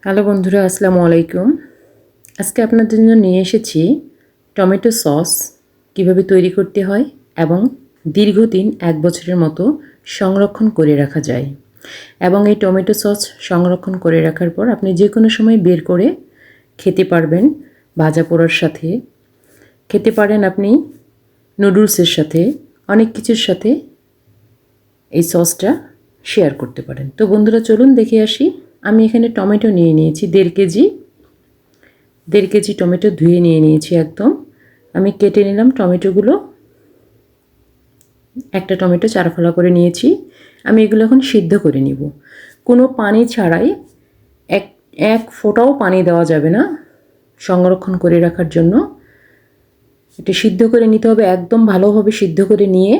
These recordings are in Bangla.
হ্যালো বন্ধুরা, আসসালামু আলাইকুম। আজকে আপনাদের জন্য নিয়ে এসেছি টমেটো সস কিভাবে তৈরি করতে হয় এবং দীর্ঘদিন 1 বছরের মতো সংরক্ষণ করে রাখা যায়। এবং এই টমেটো সস সংরক্ষণ করে রাখার পর আপনি যে কোনো সময় বের করে খেতে পারবেন। ভাজা পোড়ার সাথে খেতে পারেন, আপনি নুডলসের সাথে, অনেক কিছুর সাথে এই সসটা শেয়ার করতে পারেন। তো বন্ধুরা, চলুন দেখে আসি। আমি এখানে টমেটো নিয়ে নিয়েছি 1.5 কেজি টমেটো ধুয়ে নিয়ে নিয়েছি একদম। আমি কেটে নিলাম টমেটোগুলো। একটা টমেটো চারফালা করে নিয়েছি। আমি এগুলো এখন সিদ্ধ করে নিব, কোনো পানি ছাড়াই। এক ফোঁটাও পানি দেওয়া যাবে না সংরক্ষণ করে রাখার জন্য। এটা সিদ্ধ করে নিতে হবে, একদম ভালোভাবে সিদ্ধ করে নিয়ে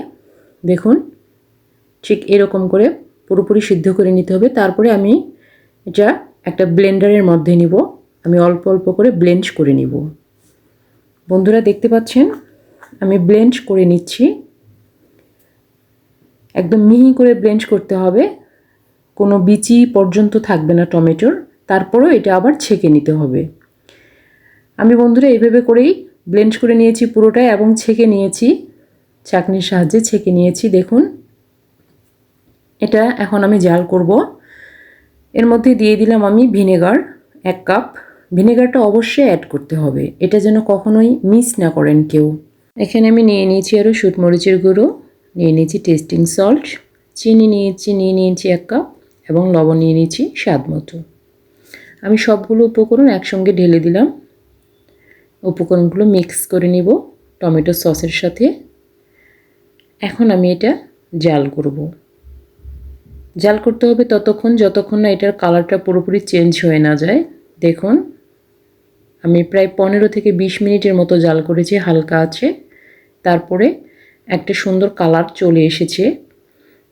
দেখুন ঠিক এরকম করে পুরোপুরি সিদ্ধ করে নিতে হবে। তারপরে আমি এটা একটা ব্লেন্ডারের মধ্যে নিব। আমি অল্প অল্প করে ব্লেন্ড করে নিব। বন্ধুরা দেখতে পাচ্ছেন আমি ব্লেন্ড করে নিচ্ছি। একদম মিহি করে ব্লেন্ড করতে হবে, কোনো বিচি পর্যন্ত থাকবে না টমেটোর। তারপরেও এটা আবার ছেঁকে নিতে হবে। আমি বন্ধুরা এইভাবে করেই ব্লেন্ড করে নিয়েছি পুরোটাই এবং ছেঁকে নিয়েছি, ছাঁকনির সাহায্যে ছেঁকে নিয়েছি। দেখুন এটা এখন আমি জাল করব। এর মধ্যে দিয়ে দিলাম আমি ভিনেগার 1 কাপ। ভিনেগারটা অবশ্যই অ্যাড করতে হবে, এটা যেন কখনোই মিস না করেন কেউ। এখানে আমি নিয়ে নিয়েছি আরও শুটমরিচের গুঁড়ো, নিয়ে নিয়েছি টেস্টিং সল্ট, চিনি নিয়েছি 1 কাপ এবং লবণ নিয়ে নিয়েছি স্বাদ মতো। আমি সবগুলো উপকরণ একসঙ্গে ঢেলে দিলাম। উপকরণগুলো মিক্স করে নিব টমেটো সসের সাথে। এখন আমি এটা জাল করব। জাল করতে হবে ততক্ষণ যতক্ষণ না এটার কালারটা পুরোপুরি চেঞ্জ হয়ে না যায়। দেখুন আমি প্রায় 15 থেকে 20 মিনিটের মতো জাল করেছি হালকা আছে। তারপরে একটা সুন্দর কালার চলে এসেছে।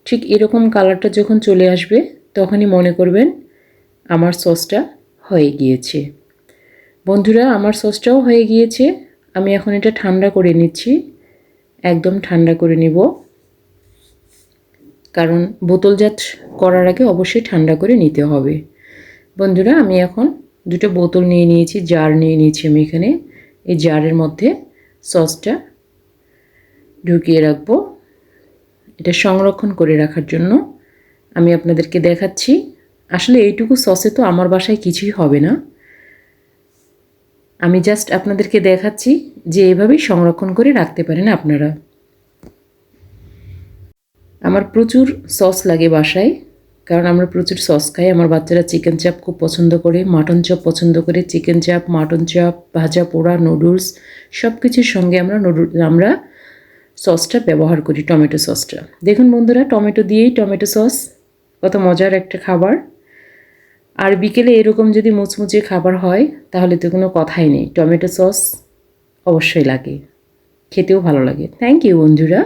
ঠিক এরকম কালারটা যখন চলে আসবে তখনই মনে করবেন আমার সসটা হয়ে গিয়েছে। বন্ধুরা আমার সসটাও হয়ে গিয়েছে। আমি এখন এটা ঠান্ডা করে নিচ্ছি, একদম ঠান্ডা করে নিব, কারণ বোতলজাত করার আগে অবশ্যই ঠান্ডা করে নিতে হবে। বন্ধুরা আমি এখন 2টো বোতল নিয়ে নিয়েছি, জার নিয়ে নিয়েছি আমি এখানে। এই জারের মধ্যে সসটা ঢুকিয়ে রাখবো, এটা সংরক্ষণ করে রাখার জন্য। আমি আপনাদেরকে দেখাচ্ছি। আসলে এইটুকু সসে তো আমার বাসায় কিছুই হবে না, আমি জাস্ট আপনাদেরকে দেখাচ্ছি যে এভাবেই সংরক্ষণ করে রাখতে পারেন আপনারা। আমার প্রচুর সস লাগে বাসায়, কারণ আমরা প্রচুর সস খাই। আমার বাচ্চারা চিকেন চাপ খুব পছন্দ করে, মাটন চপ পছন্দ করে। চিকেন চাপ, মাটন চাপ, ভাজা পোড়া, নুডলস সব কিছুর সঙ্গে আমরা সসটা ব্যবহার করি, টমেটো সসটা। দেখুন বন্ধুরা টমেটো দিয়েই টমেটো সস কত মজার একটা খাবার। আর বিকেলে এরকম যদি মুচমুচে খাবার হয় তাহলে তো কোনো কথাই নেই, টমেটো সস অবশ্যই লাগে, খেতেও ভালো লাগে। থ্যাংক ইউ বন্ধুরা।